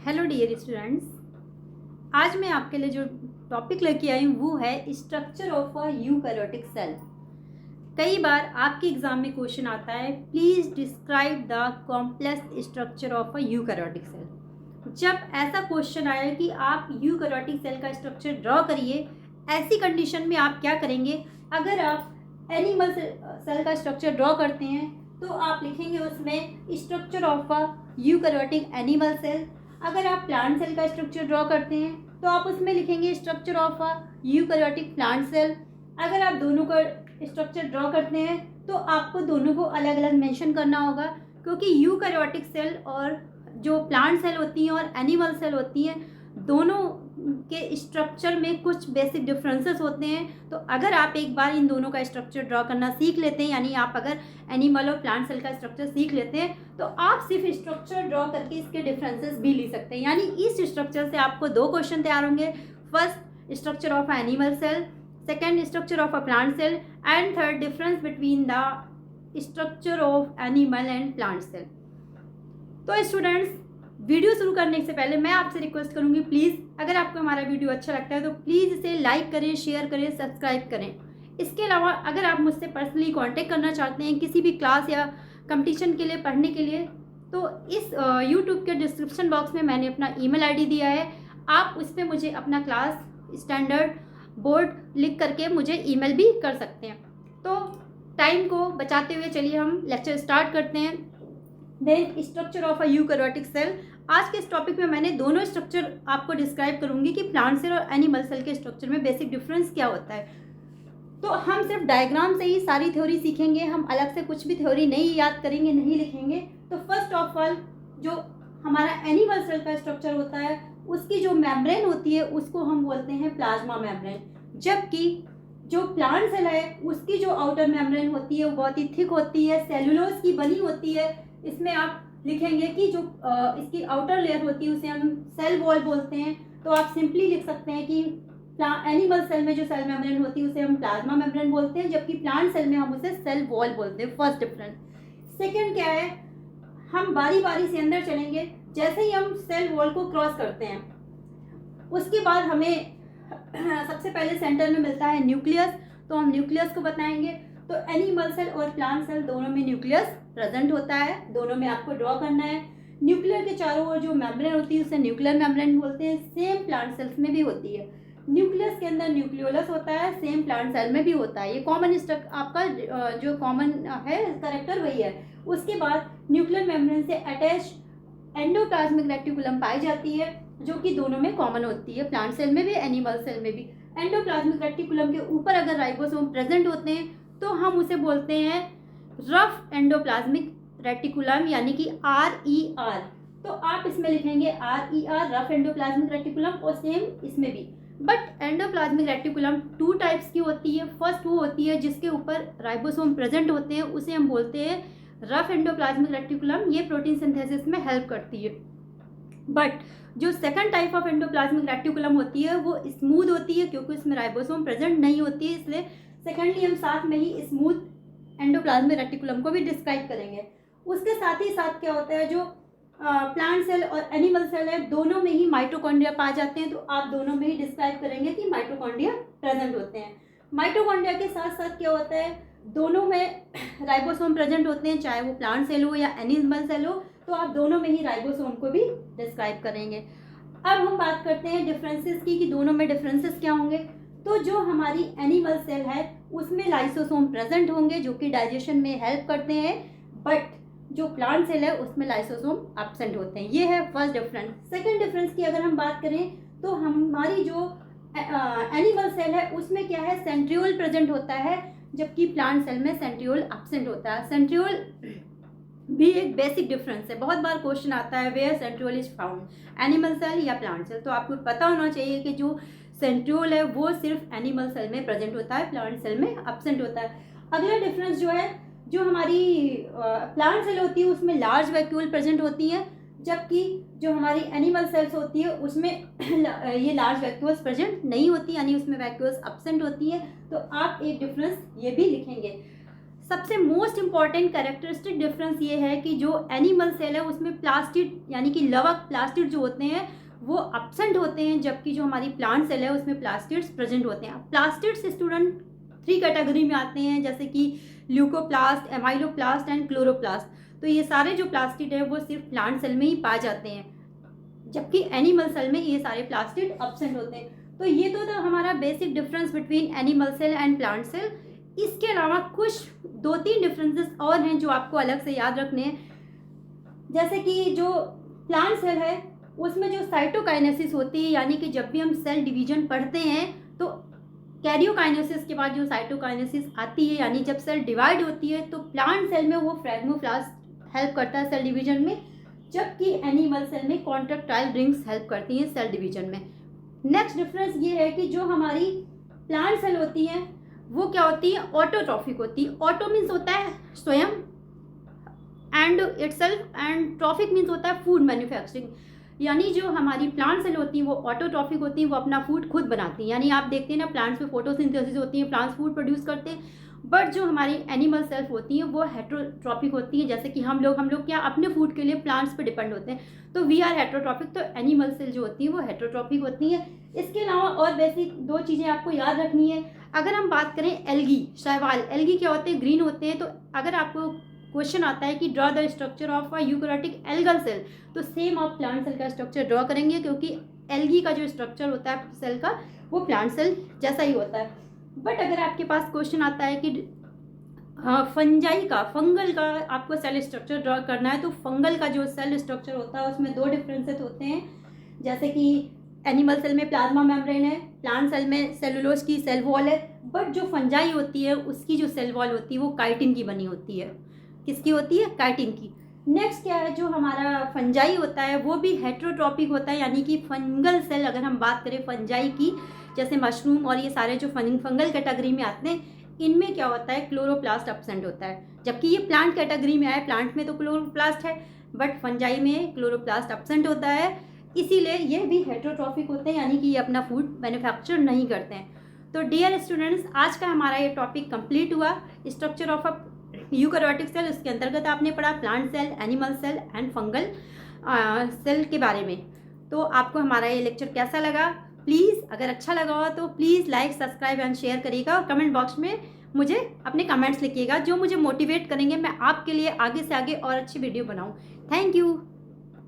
Hello dear students, आज मैं आपके लिए जो टॉपिक लेके आई हूँ वो है structure of a eukaryotic cell. कई बार आपके एग्जाम में क्वेश्चन आता है, please describe the complex structure of a eukaryotic cell. जब ऐसा क्वेश्चन आए कि आप यूकैरियोटिक सेल का स्ट्रक्चर ड्रॉ करिए, ऐसी कंडीशन में आप क्या करेंगे? अगर आप एनिमल सेल का स्ट्रक्चर ड्रॉ करते हैं तो आप लिखेंगे उसमें structure of a eukaryotic animal cell. अगर आप प्लांट सेल का स्ट्रक्चर ड्रॉ करते हैं तो आप उसमें लिखेंगे structure of a eukaryotic plant cell. अगर आप दोनों का स्ट्रक्चर ड्रॉ करते हैं तो आपको दोनों को अलग अलग मेंशन करना होगा, क्योंकि यूकैरियोटिक सेल और जो प्लांट सेल होती हैं और एनिमल सेल होती हैं, दोनों के स्ट्रक्चर में कुछ बेसिक डिफरेंसेस होते हैं। तो अगर आप एक बार इन दोनों का स्ट्रक्चर ड्रॉ करना सीख लेते हैं, यानी आप अगर एनिमल और प्लांट सेल का स्ट्रक्चर सीख लेते हैं, तो आप सिर्फ स्ट्रक्चर ड्रॉ करके इसके डिफरेंसेस भी ले सकते हैं। यानी इस स्ट्रक्चर से आपको दो क्वेश्चन तैयार होंगे। First, structure of a animal cell, second, structure of a plant cell, and third, difference between the structure of animal and plant cell. तो स्टूडेंट्स, वीडियो शुरू करने से पहले मैं आपसे रिक्वेस्ट करूंगी, प्लीज़ अगर आपको हमारा वीडियो अच्छा लगता है तो प्लीज़ इसे लाइक करें, शेयर करें, सब्सक्राइब करें। इसके अलावा अगर आप मुझसे पर्सनली कांटेक्ट करना चाहते हैं किसी भी क्लास या कंपटीशन के लिए, पढ़ने के लिए, तो इस यूट्यूब के डिस्क्रिप्शन बॉक्स में मैंने अपना ईमेल आईडी दिया है। आप उस पर मुझे अपना क्लास स्टैंडर्ड बोर्ड लिख करके मुझे ईमेल भी कर सकते हैं। तो टाइम को बचाते हुए चलिए हम लेक्चर स्टार्ट करते हैं। Then structure of a eukaryotic cell. आज के इस टॉपिक में मैंने दोनों स्ट्रक्चर आपको डिस्क्राइब करूंगी कि प्लांट सेल और एनिमल सेल के स्ट्रक्चर में बेसिक डिफरेंस क्या होता है। तो हम सिर्फ डायग्राम से ही सारी थ्योरी सीखेंगे, हम अलग से कुछ भी थ्योरी नहीं याद करेंगे, नहीं लिखेंगे। तो फर्स्ट ऑफ ऑल, जो हमारा एनिमल सेल का स्ट्रक्चर होता है उसकी जो मेम्ब्रेन होती है उसको हम बोलते हैं प्लाज्मा मेम्ब्रेन, जबकि जो प्लांट सेल है उसकी जो आउटर मेम्ब्रेन होती है वो बहुत ही थिक होती है, सेलुलोज की बनी होती है। इसमें आप लिखेंगे कि जो इसकी आउटर लेयर होती है उसे हम सेल वॉल बोलते हैं। तो आप सिंपली लिख सकते हैं कि एनिमल सेल में जो सेल मेम्ब्रेन होती है उसे हम प्लाज्मा मेम्ब्रेन बोलते हैं, जबकि प्लांट सेल में हम उसे सेल वॉल बोलते हैं। First difference. सेकंड क्या है, हम बारी बारी से अंदर चलेंगे। जैसे ही हम सेल वॉल को क्रॉस करते हैं उसके बाद हमें सबसे पहले सेंटर में मिलता है न्यूक्लियस, तो हम न्यूक्लियस को बताएंगे। तो एनिमल सेल और प्लांट सेल दोनों में न्यूक्लियस प्रेजेंट होता है, दोनों में आपको ड्रॉ करना है। न्यूक्लियर के चारों ओर जो मेम्ब्रेन होती है उसे न्यूक्लियर मेम्ब्रेन बोलते हैं। सेम प्लांट सेल्स में भी होती है। न्यूक्लियस के अंदर न्यूक्लियोलस होता है, सेम प्लांट सेल में भी होता है। ये कॉमन आपका जो कॉमन है कैरेक्टर वही है। उसके बाद न्यूक्लियर मेम्ब्रेन से अटैच एंडोप्लाज्मिक रेटिकुलम पाई जाती है, जो कि दोनों में कॉमन होती है, प्लांट सेल में भी, एनिमल सेल में भी। एंडोप्लाज्मिक रेटिकुलम के ऊपर अगर राइबोसोम प्रेजेंट होते हैं तो हम उसे बोलते हैं रफ एंडोप्लाज्मिक रेटिकुलम, यानी कि RER। तो आप इसमें लिखेंगे RER, रफ एंडोप्लाज्मिक रेटिकुलम, और सेम इसमें भी। But endoplasmic reticulum two types की होती है। फर्स्ट वो होती है जिसके ऊपर राइबोसोम प्रेजेंट होते हैं, उसे हम बोलते हैं रफ एंडोप्लाज्मिक रेटिकुलम। ये प्रोटीन सिंथेसिस में हेल्प करती है। बट जो second type of endoplasmic reticulum होती है वो स्मूथ होती है, क्योंकि इसमें राइबोसोम प्रेजेंट नहीं होती है, इसलिए सेकेंडली हम साथ में ही स्मूथ एंडोप्लाज्मिक रेटिकुलम को भी डिस्क्राइब करेंगे। उसके साथ ही साथ क्या होता है, जो प्लांट सेल और एनिमल सेल है दोनों में ही माइटोकॉन्ड्रिया पाए जाते हैं, तो आप दोनों में ही डिस्क्राइब करेंगे कि माइटोकॉन्ड्रिया प्रेजेंट होते हैं। माइटोकॉन्ड्रिया के साथ साथ क्या होता है, दोनों में राइबोसोम प्रेजेंट होते हैं, चाहे वो प्लांट सेल हो या एनिमल सेल हो, तो आप दोनों में ही राइबोसोम को भी डिस्क्राइब करेंगे। अब हम बात करते हैं डिफरेंसेस की, कि दोनों में डिफरेंसेस क्या होंगे। तो जो हमारी एनिमल सेल है उसमें लाइसोसोम प्रेजेंट होंगे, जो कि डाइजेशन में हेल्प करते हैं, बट जो प्लांट सेल है उसमें लाइसोसोम एब्सेंट होते हैं। ये है फर्स्ट डिफरेंस। सेकंड डिफरेंस की अगर हम बात करें तो हमारी जो एनिमल सेल है उसमें क्या है, सेंट्रियोल प्रेजेंट होता है, जबकि प्लांट सेल में सेंट्रियोल एब्सेंट होता है। सेंट्रियोल भी एक बेसिक डिफरेंस है। बहुत बार क्वेश्चन आता है where centriole is found, animal cell या प्लांट सेल। तो आपको पता होना चाहिए कि जो सेंट्रियोल है वो सिर्फ एनिमल सेल में प्रेजेंट होता है, प्लांट सेल में एब्सेंट होता है। अगला डिफरेंस जो है, जो हमारी प्लांट सेल होती है उसमें लार्ज वैक्यूल प्रेजेंट होती है, जबकि जो हमारी एनिमल सेल्स होती है उसमें ये लार्ज वैक्यूल्स प्रेजेंट नहीं होती, यानी उसमें वैक्यूल्स एब्सेंट होती है। तो आप एक डिफरेंस ये भी लिखेंगे। सबसे मोस्ट इम्पॉर्टेंट कैरेक्टरिस्टिक डिफरेंस ये है कि जो एनिमल सेल है उसमें प्लास्टिड यानी कि लवक प्लास्टिड जो होते हैं वो एब्सेंट होते हैं, जबकि जो हमारी प्लांट सेल है उसमें प्लास्टिड्स प्रेजेंट होते हैं। प्लास्टिड्स स्टूडेंट 3 कैटेगरी में आते हैं, जैसे कि ल्यूकोप्लास्ट, एमाइलोप्लास्ट एंड क्लोरोप्लास्ट। तो ये सारे जो प्लास्टिड है वो सिर्फ प्लांट सेल में ही पाए जाते हैं, जबकि एनिमल सेल में ये सारे प्लास्टिड एब्सेंट होते हैं। तो ये तो था हमारा basic difference between animal cell and plant cell. इसके अलावा कुछ 2-3 डिफरेंसेस और हैं जो आपको अलग से याद रखने हैं, जैसे कि जो प्लांट सेल है उसमें जो साइटोकाइनेसिस होती है, यानी कि जब भी हम सेल डिवीजन पढ़ते हैं तो कैरियोकाइनेसिस के बाद जो साइटोकाइनेसिस आती है, यानी जब सेल डिवाइड होती है तो प्लांट सेल में वो फ्रैगमोप्लास्ट हेल्प करता है सेल डिवीजन में, जबकि एनिमल सेल में कॉन्ट्रैक्टाइल रिंग्स हेल्प करती हैं सेल डिवीजन में। नेक्स्ट डिफरेंस ये है कि जो हमारी प्लांट सेल होती हैं वो क्या होती है, ऑटोट्रॉफिक होती है। ऑटो मीन्स होता है स्वयं and itself, and trophic means होता है फूड मैन्युफैक्चरिंग। यानी जो हमारी प्लांट सेल होती हैं वो ऑटोट्रॉफिक होती हैं, वो अपना फूड खुद बनाती हैं। यानी आप देखते हैं ना प्लांट्स में फोटोसिंथेसिस होती है, प्लांट्स फूड प्रोड्यूस करते हैं। बट जो हमारी एनिमल सेल्फ होती हैं वो हेट्रोट्रॉफिक होती हैं, जैसे कि हम लोग क्या अपने फूड के लिए प्लांट्स पे डिपेंड होते हैं, तो वी आर हेट्रोट्रॉफिक। तो एनिमल सेल जो होती हैं वो हेट्रोट्रॉफिक होती हैं। इसके अलावा और बेसिक 2 चीज़ें आपको याद रखनी है। अगर हम बात करें एल्गी, शैवाल, एल्गी क्या होते हैं, ग्रीन होते हैं। तो अगर आपको क्वेश्चन आता है कि draw the structure of a eukaryotic algal cell, तो सेम आप प्लांट सेल का स्ट्रक्चर ड्रॉ करेंगे, क्योंकि एल्गी का जो स्ट्रक्चर होता है सेल का वो प्लांट सेल जैसा ही होता है। बट अगर आपके पास क्वेश्चन आता है कि फंगल का आपको सेल स्ट्रक्चर ड्रॉ करना है, तो फंगल का जो सेल स्ट्रक्चर होता है उसमें 2 डिफरेंसेस होते हैं, जैसे कि एनिमल सेल में प्लाज्मा मेम्ब्रेन है, प्लांट सेल में सेलुलोज की सेल वॉल है। बट जो फंजाई होती है उसकी जो सेल वॉल होती है वो काइटिन की बनी होती है। किसकी होती है, काइटिन की। नेक्स्ट क्या है, जो हमारा फंजाई होता है वो भी हेट्रोट्रॉपिक होता है, यानी कि फंगल सेल अगर हम बात करें फंजाई की, जैसे मशरूम और ये सारे जो फंगल कैटेगरी में आते हैं, इनमें क्या होता है, क्लोरोप्लास्ट एब्सेंट होता है। जबकि ये प्लांट कैटेगरी में आए, प्लांट में तो क्लोरोप्लास्ट है बट फंजाई में क्लोरोप्लास्ट एब्सेंट होता है, इसीलिए ये भी हेट्रोट्रॉपिक होते हैं, यानी कि ये अपना फूड मैन्युफैक्चर नहीं करते हैं। तो डियर स्टूडेंट्स, आज का हमारा ये टॉपिक कंप्लीट हुआ, structure of a eukaryotic cell. उसके अंतर्गत आपने पढ़ा plant cell, animal cell and fungal cell के बारे में। तो आपको हमारा ये लेक्चर कैसा लगा, प्लीज़ अगर अच्छा लगा हो तो please like, subscribe and share करिएगा, और कमेंट बॉक्स में मुझे अपने कमेंट्स लिखिएगा जो मुझे मोटिवेट करेंगे मैं आपके लिए आगे से आगे और अच्छी वीडियो बनाऊँ। Thank you.